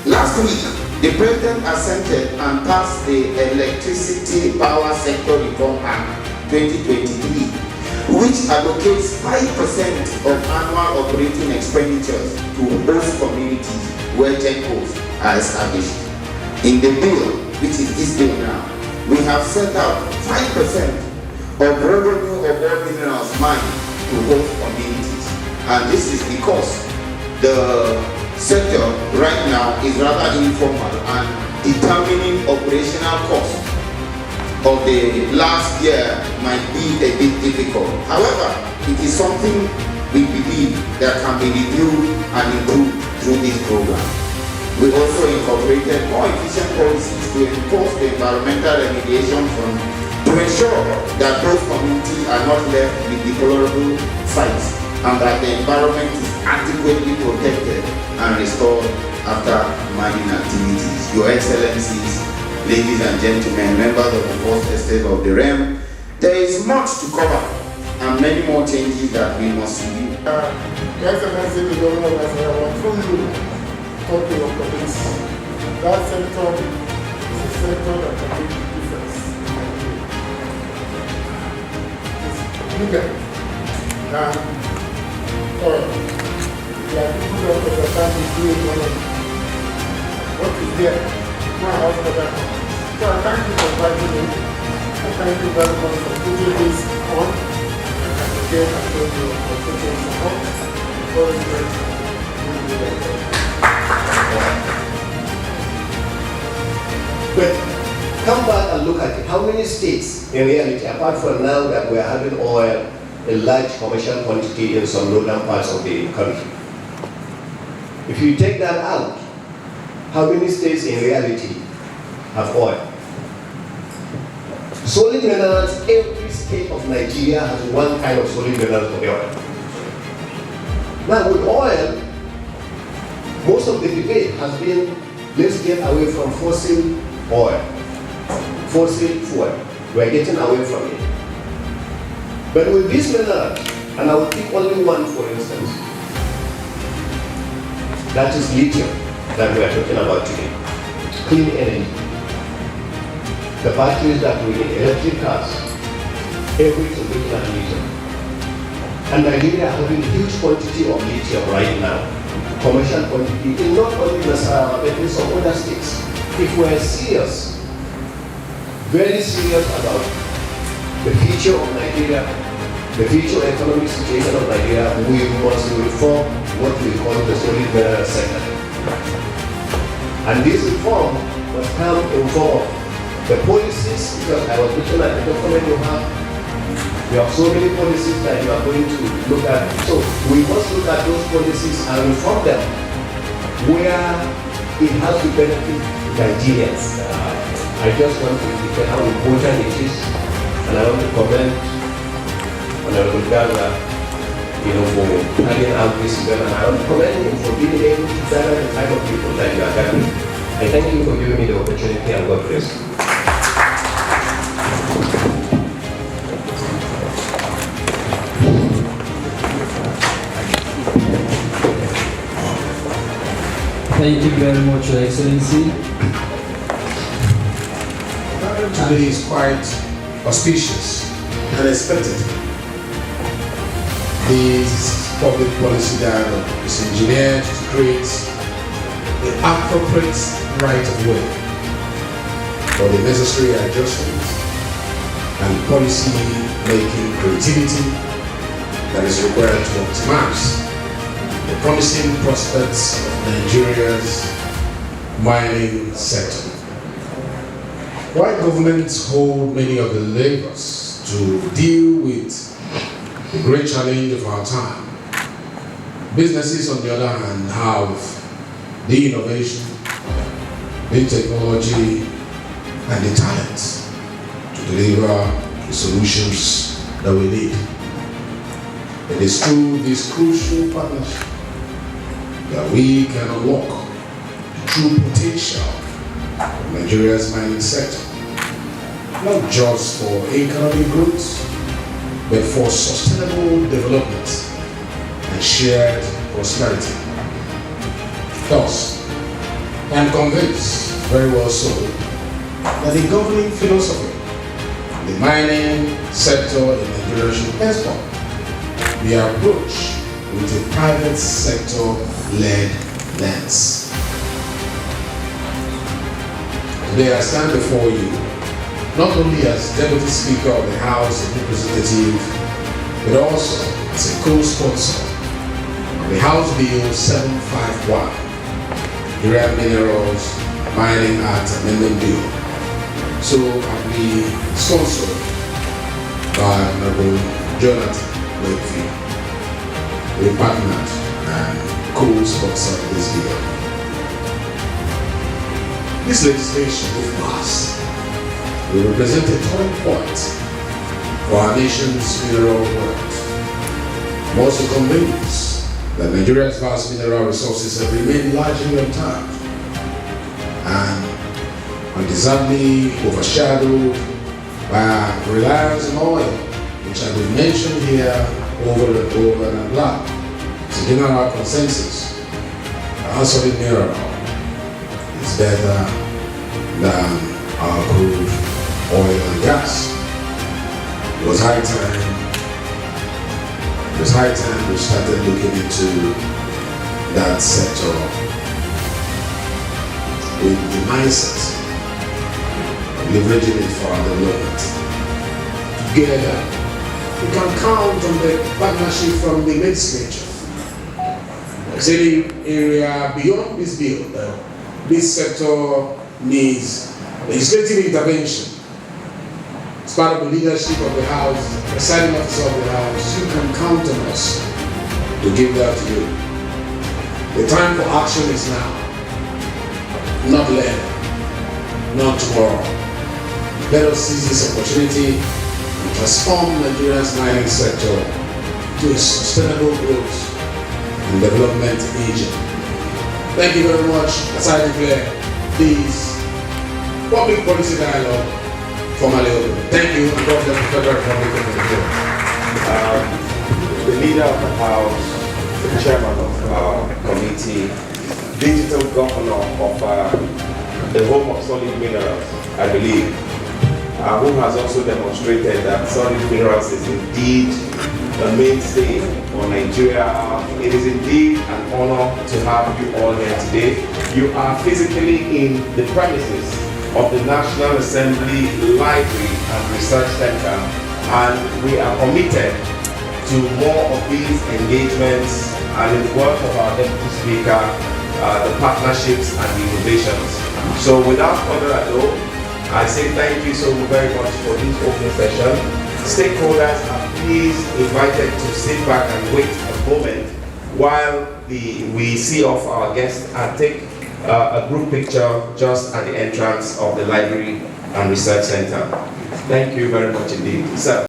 Last week, the President assented and passed the Electricity Power Sector Reform Act 2023, which allocates 5% of annual operating expenditures to host communities where GenCos are established. In the bill, which is this bill now, we have set out 5% of revenue of all minerals mined to host communities. And this is because the sector right now is rather informal and determining operational costs of the last year might be a bit difficult. However, it is something we believe that can be reviewed and improved through this program. We also incorporated more efficient policies to enforce the environmental remediation fund to ensure that those communities are not left with deplorable sites and that the environment is adequately protected and restored after mining activities. Your Excellencies, ladies and gentlemen, members of the First Estate of the realm, there is much to cover and many more changes that we must review. Your Excellency, the Governor of Nigeria, I told you talking of police. That sector is a sector that can make a difference in Nigeria. It's bigger than oil. There are people that understand the blue economy. What is there? Go and ask for that. So I thank you for inviting me. I thank you very much for putting this on. And again, I thank you for putting this on. Very great. But come back and look at it. How many states, in reality, apart from now that we are having oil in large commercial quantity in some northern parts of the country, if you take that out, how many states in reality have oil? Solid minerals, every state of Nigeria has one kind of solid minerals for the oil. Now with oil, most of the debate has been, let's get away from fossil oil, fossil fuel. We're getting away from it. But with these minerals, and I will pick only one for instance, that is lithium that we are talking about today. Clean energy. The batteries that we need, electric cars, everything looking at lithium. And Nigeria having a huge quantity of lithium right now. Commercial quantity in not only Nasarawa but in some other states. If we are serious, very serious about the future of Nigeria, the future economic situation of Nigeria, we must reform what we call the solid mineral sector. And this reform must come in form of the policies, because I was looking at the document you have. You have so many policies that you are going to look at. So we must look at those policies and reform them where it has to benefit Nigerians. I just want to indicate how important it is, and I want to commend Honorable Gaza, for carrying out this event, and I want to commend him for being able to gather the type of people that you are gathering. I thank you for giving me the opportunity, and God bless you. Thank you very much, Your Excellency. Today is quite auspicious and expected. This public policy dialogue is engineered to create the appropriate right of way for the necessary adjustments and policy making creativity that is required to optimize the promising prospects of Nigeria's mining sector. While governments hold many of the levers to deal with the great challenge of our time, businesses, on the other hand, have the innovation, the technology, and the talent to deliver the solutions that we need. It is through this crucial partnership that we can unlock the true potential of Nigeria's mining sector, not just for economic growth, but for sustainable development and shared prosperity. Thus, I am convinced, very well so, that the governing philosophy, the mining sector in Nigeria should henceforth be approached with a private sector-led lens. Today I stand before you, not only as Deputy Speaker of the House of Representatives, but also as a co-sponsor of the House Bill 751, Nigeria Minerals Mining Act Amendment Bill. So I'll be sponsored by Honorable Jonathan Wakefield. We partnered and co-sponsored this bill. This legislation, if passed, will represent a turning point for our nation's mineral wealth. I'm also convinced that Nigeria's vast mineral resources have remained largely untapped and undeservedly overshadowed by our reliance on oil, which I will mention here over and over and above. It's a general consensus. Our solid mineral is better than our crude oil and gas. It was high time we started looking into that sector with the mindset of leveraging it for our development. Together, we can count on the partnership from the legislature. There's any area beyond this bill that this sector needs legislative intervention. As part of the leadership of the House, the presiding officer of the House, you can count on us to give that to you. The time for action is now, not later, not tomorrow. Let us seize this opportunity and transform Nigeria's mining sector to a sustainable growth and development agent. Thank you very much. As I declare this public policy dialogue formally open. Thank you, and God bless the Federal Republic of Nigeria. The leader of the House, the chairman of our committee, digital governor of the home of solid minerals, I believe, who has also demonstrated that solid minerals is indeed a mainstay for Nigeria. It is indeed an honor to have you all here today. You are physically in the premises of the National Assembly Library and Research Center, and we are committed to more of these engagements and in the work of our Deputy Speaker, the partnerships and the innovations. So without further ado, I say thank you so very much for this open session. Stakeholders are please invited to sit back and wait a moment while we see off our guests and take a group picture just at the entrance of the Library and Research Center. Thank you very much indeed. Sir.